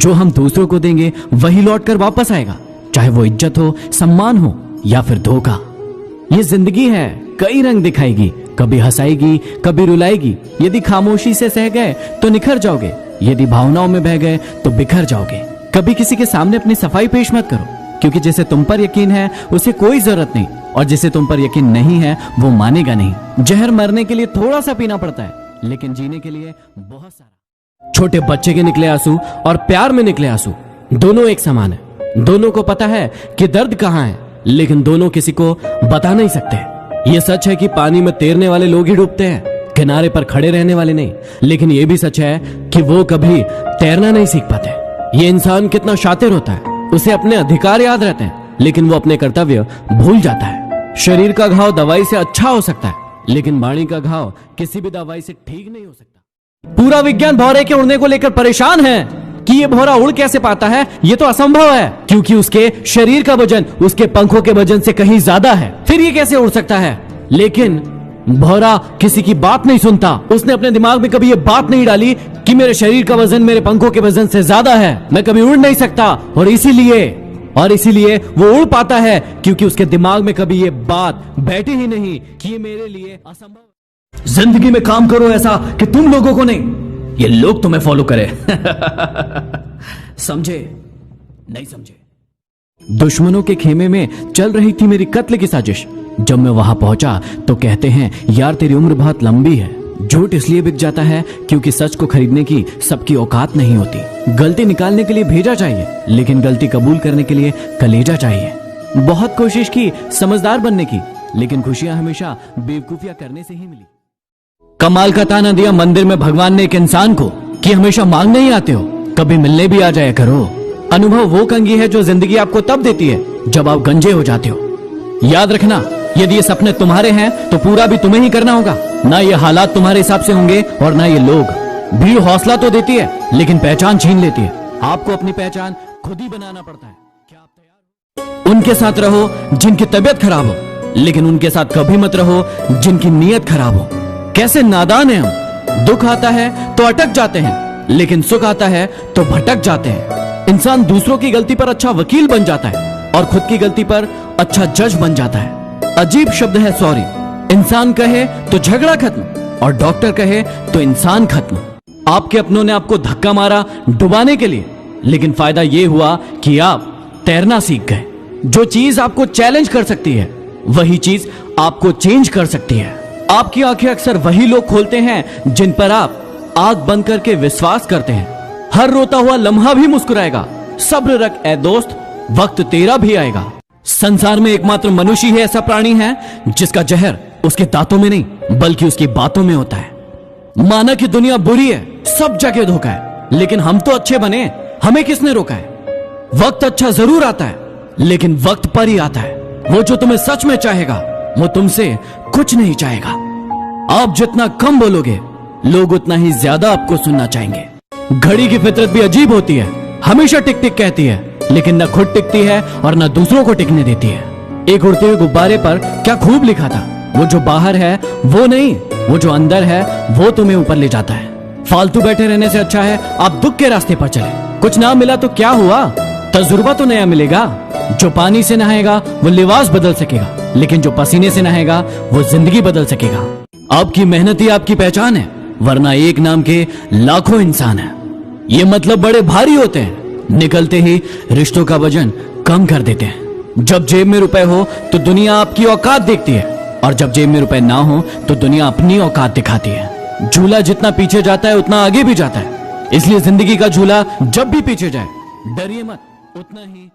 जो हम दूसरों को देंगे वही लौट कर वापस आएगा, चाहे वो इज्जत हो, सम्मान हो या फिर धोखा। ये जिंदगी है, कई रंग दिखाएगी, कभी हंसाएगी, कभी रुलाएगी। यदि खामोशी से सह गए तो निखर जाओगे, यदि भावनाओं में बह गए तो बिखर जाओगे। कभी किसी के सामने अपनी सफाई पेश मत करो, क्योंकि जिसे तुम पर यकीन है उसे कोई जरूरत नहीं, और जिसे तुम पर यकीन नहीं है वो मानेगा नहीं। जहर मरने के लिए थोड़ा सा पीना पड़ता है, लेकिन जीने के लिए बहुत सारा। छोटे बच्चे के निकले आंसू और प्यार में निकले आंसू दोनों एक समान है। दोनों को पता है कि दर्द कहां है, लेकिन दोनों किसी को बता नहीं सकते। ये सच है कि पानी में तैरने वाले लोग ही डूबते हैं, किनारे पर खड़े रहने वाले नहीं। लेकिन यह भी सच है कि वो कभी तैरना नहीं सीख पाते। ये इंसान कितना शातिर होता है, उसे अपने अधिकार याद रहते हैं, लेकिन वो अपने कर्तव्य भूल जाता है। शरीर का घाव दवाई से अच्छा हो सकता है, लेकिन वाणी का घाव किसी भी दवाई से ठीक नहीं हो सकता। पूरा विज्ञान भौरे के उड़ने को लेकर परेशान है कि ये भौरा उड़ कैसे पाता है। ये तो असंभव है, क्योंकि उसके शरीर का वजन उसके पंखों के वजन से कहीं ज्यादा है। फिर ये कैसे उड़ सकता है? लेकिन भौरा किसी की बात नहीं सुनता। उसने अपने दिमाग में कभी ये बात नहीं डाली कि मेरे शरीर का वजन मेरे पंखों के वजन से ज्यादा है, मैं कभी उड़ नहीं सकता। और इसीलिए वो उड़ पाता है, क्योंकि उसके दिमाग में कभी ये बात बैठी ही नहीं कि ये मेरे लिए असंभव। जिंदगी में काम करो ऐसा कि तुम लोगों को नहीं, ये लोग तुम्हें फॉलो करें। समझे? नहीं समझे? दुश्मनों के खेमे में चल रही थी मेरी कत्ल की साजिश। जब मैं वहां पहुंचा तो कहते हैं, यार तेरी उम्र बहुत लंबी है। झूठ इसलिए बिक जाता है क्योंकि सच को खरीदने की सबकी औकात नहीं होती। गलती निकालने के लिए भेजा चाहिए, लेकिन गलती कबूल करने के लिए कलेजा चाहिए। बहुत कोशिश की समझदार बनने की, लेकिन खुशियां हमेशा बेवकूफियां करने से ही मिली। कमाल का ताना दिया मंदिर में भगवान ने एक इंसान को कि हमेशा मांगने ही आते हो, कभी मिलने भी आ जाया करो। अनुभव वो कंघी है जो जिंदगी आपको तब देती है जब आप गंजे हो जाते हो। याद रखना, यदि ये सपने तुम्हारे हैं तो पूरा भी तुम्हें ही करना होगा। ना ये हालात तुम्हारे हिसाब से होंगे और ना ये लोग। भीड़ हौसला तो देती है, लेकिन पहचान छीन लेती है। आपको अपनी पहचान खुद ही बनाना पड़ता है। क्या आप तैयार हो? उनके साथ रहो जिनकी तबीयत खराब हो, लेकिन उनके साथ कभी मत रहो जिनकी नीयत खराब हो। कैसे नादान है हम। दुख आता है तो अटक जाते हैं, लेकिन सुख आता है तो भटक जाते हैं। इंसान दूसरों की गलती पर अच्छा वकील बन जाता है और खुद की गलती पर अच्छा जज बन जाता है। अजीब शब्द है सॉरी। इंसान कहे तो झगड़ा खत्म, और डॉक्टर कहे तो इंसान खत्म। आपके अपनों ने आपको धक्का मारा डुबाने के लिए, लेकिन फायदा यह हुआ कि आप तैरना सीख गए। जो चीज आपको चैलेंज कर सकती है, वही चीज आपको चेंज कर सकती है। आपकी आंखें अक्सर वही लोग खोलते हैं जिन पर आप आंख बंद करके विश्वास करते हैं। हर रोता हुआ लम्हा भी मुस्कुराएगा। सब्र रख ए दोस्त, वक्त तेरा भी आएगा। संसार में एकमात्र मनुष्य ही ऐसा प्राणी है जिसका जहर उसके दांतों में नहीं बल्कि उसकी बातों में होता है। माना कि दुनिया बुरी है, सब जगह धोखा है, लेकिन हम तो अच्छे बने, हमें किसने रोका है? वक्त अच्छा जरूर आता है, लेकिन वक्त पर ही आता है। वो जो तुम्हें सच में चाहेगा वो तुमसे कुछ नहीं चाहेगा। आप जितना कम बोलोगे, लोग उतना ही ज्यादा आपको सुनना चाहेंगे। घड़ी की फितरत भी अजीब होती है, हमेशा टिक टिक कहती है, लेकिन न खुद टिकती है और न दूसरों को टिकने देती है। एक उड़ते हुए गुब्बारे पर क्या खूब लिखा था, वो जो बाहर है वो नहीं, वो जो अंदर है वो तुम्हें ऊपर ले जाता है। फालतू बैठे रहने से अच्छा है आप दुख के रास्ते पर चले। कुछ ना मिला तो क्या हुआ, तजुर्बा तो नया मिलेगा। जो पानी से नहाएगा वो लिबास बदल सकेगा, लेकिन जो पसीने से नहाएगा वो जिंदगी बदल सकेगा। आपकी मेहनत ही आपकी पहचान है, वरना एक नाम के लाखों इंसान है। ये मतलब बड़े भारी होते हैं, निकलते ही रिश्तों का वजन कम कर देते हैं। जब जेब में रुपए हो तो दुनिया आपकी औकात देखती है, और जब जेब में रुपए ना हो तो दुनिया अपनी औकात दिखाती है। झूला जितना पीछे जाता है उतना आगे भी जाता है, इसलिए जिंदगी का झूला जब भी पीछे जाए डरिए मत, उतना ही